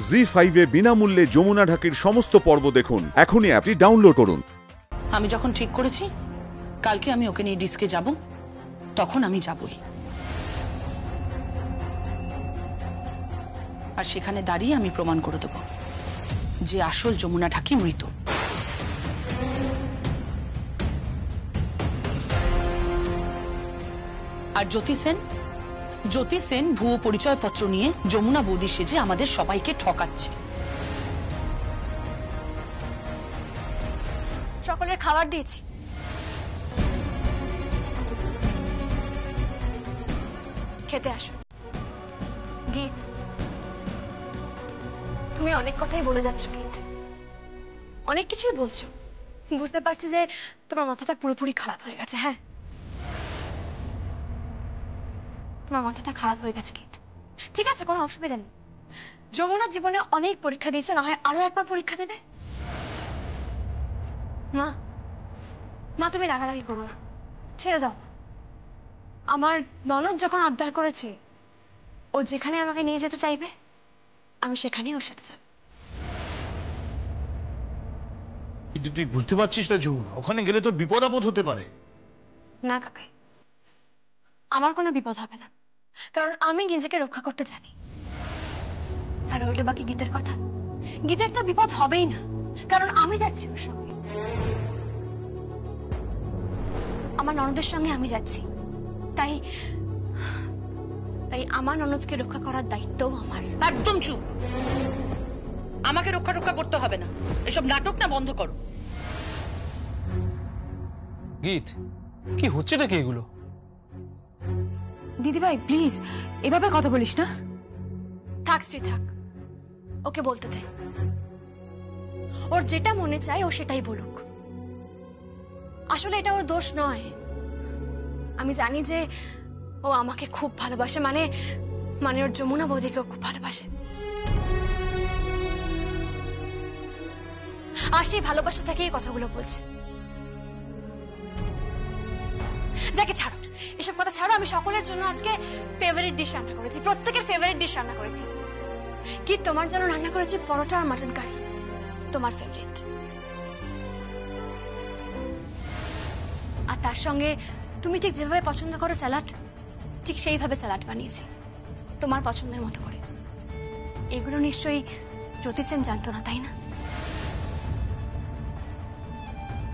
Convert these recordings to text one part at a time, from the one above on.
জি5 এ বিনামূল্যে যমুনা ঢাকির সমস্ত পর্ব দেখুন। এখনই অ্যাপটি ডাউনলোড করুন। আমি যখন ঠিক করেছি কালকে আমি ওকে নিয়ে ডিস্কে যাব, তখন আমি যাবই। আর সেখানে দাঁড়িয়ে আমি প্রমাণ করে দেব যে আসল যমুনা ঢাকি মৃত। আর জ্যোতি সেন ভুয়ো পরিচয়পত্র নিয়ে যমুনা বৌদি সেজে আমাদের সবাইকে ঠকাচ্ছে। সকলের খাবার দিয়েছি, খেতে আসো। গীত, তুমি অনেক কথাই বলে যাচ্ছ গীত, অনেক কিছুই বলছো। বুঝতে পারছি যে তোমার মাথাটা পুরোপুরি খারাপ হয়ে গেছে। হ্যাঁ, তোমার মাথাটা খারাপ হয়ে গেছে গীত। ঠিক আছে, কোনো অসুবিধা নেই। যমুনার জীবনে অনেক পরীক্ষা দিয়েছে, না হয় আরো একবার পরীক্ষা দেবে। মা তুমি রাগারাগি করো না, ছেড়ে দাও। আমার ননদ যখন আবদার করেছে ও যেখানে আমাকে নিয়ে যেতে চাইবে, আমি সেখানেই ওর সাথে যাব। কিন্তু তুই বুঝতে পারছিস না যমুনা, ওখানে গেলে তোর বিপদ আপদ হতে পারে। না কাকাই, আমার কোনো বিপদ হবে না, কারণ আমি নিজেকে রক্ষা করতে জানি। আর রইল বাকি গীতের কথা, গীতের তো বিপদ হবেই না, কারণ আমি যাচ্ছি ওর সঙ্গে। আমার ননদের সঙ্গে আমি যাচ্ছি, তাই আমার ননদকে রক্ষা করার দায়িত্বও আমার। একদম চুপ, আমাকে রক্ষা করতে হবে না। এসব নাটক না বন্ধ করো। গীত, কি হচ্ছে নাকি এগুলো? দিদিভাই প্লিজ এভাবে কথা বলিস না। থাক শ্রী, থাক, ওকে বলতে দে। ওর যেটা মনে চায় ও সেটাই বলুক। আসলে এটা ওর দোষ নয়। আমি জানি যে ও আমাকে খুব ভালোবাসে, মানে ওর যমুনা বৌদিকেও খুব ভালোবাসে। আর সেই ভালোবাসা থেকে এই কথাগুলো বলছে। যাকে ছাড়ো, এসব কথা ছাড়ো। আমি সকলের জন্য আজকে ফেভারিট ডিশ রান্না করেছি, প্রত্যেকের ফেভারিট ডিশ রান্না করেছি। কি তোমার জন্য রান্না করেছি পরোটা আর মাটন কারি, তোমার ফেভারিট। আর তার সঙ্গে তুমি ঠিক যেভাবে পছন্দ করো স্যালাড, ঠিক সেইভাবে স্যালাড বানিয়েছি তোমার পছন্দের মতো করে। এগুলো নিশ্চয়ই জ্যোতি সেন জানতো না, তাই না?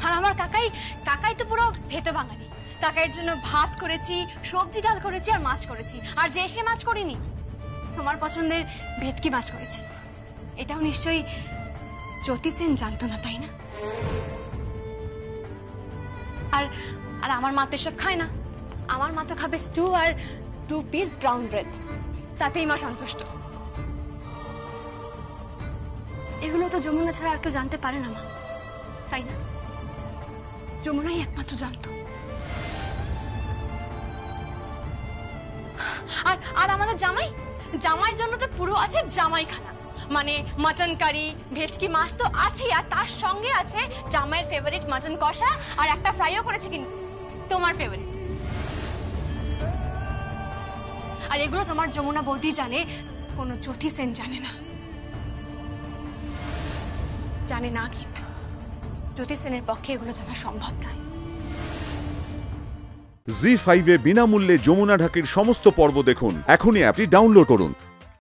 আর আমার কাকাই তো পুরো ভেতো বাঙালি। কাকাইয়ের জন্য ভাত করেছি, সবজি ডাল করেছি, আর মাছ করেছি। আর যে এসে মাছ করিনি, তোমার পছন্দের ভেটকি মাছ করেছি। এটাও নিশ্চয়ই জ্যোতি সেন জানতো না, তাই না? আর আর আমার মা তো এসব খায় না। আমার মা তো খাবে স্টু আর 2 পিস ব্রাউন ব্রেড, তাতেই মা সন্তুষ্ট। এগুলো তো যমুনা ছাড়া আর কেউ জানতে পারে না মা, তাই না? যমুনাই একমাত্র জানতো। আর আমাদের জামাইয়ের জন্য তো পুরো আছে জামাই খানা, মানে মাটন কারি, ভেটকি মাছ তো আছেই, আর তার সঙ্গে আছে জামাইয়ের ফেভারিট মাটন কষা, আর একটা ফ্রাইও করেছে কিন্তু তোমার ফেভারিট। আর এগুলো তোমার যমুনা বৌদি জানে, কোনো জ্যোতি সেন জানে না। জানে না গীত, জ্যোতি সেনের পক্ষে এগুলো জানা সম্ভব নয়। জি5 এ বিনামূল্যে যমুনা ঢাকির সমস্ত পর্ব দেখুন। এখনই অ্যাপটি ডাউনলোড করুন।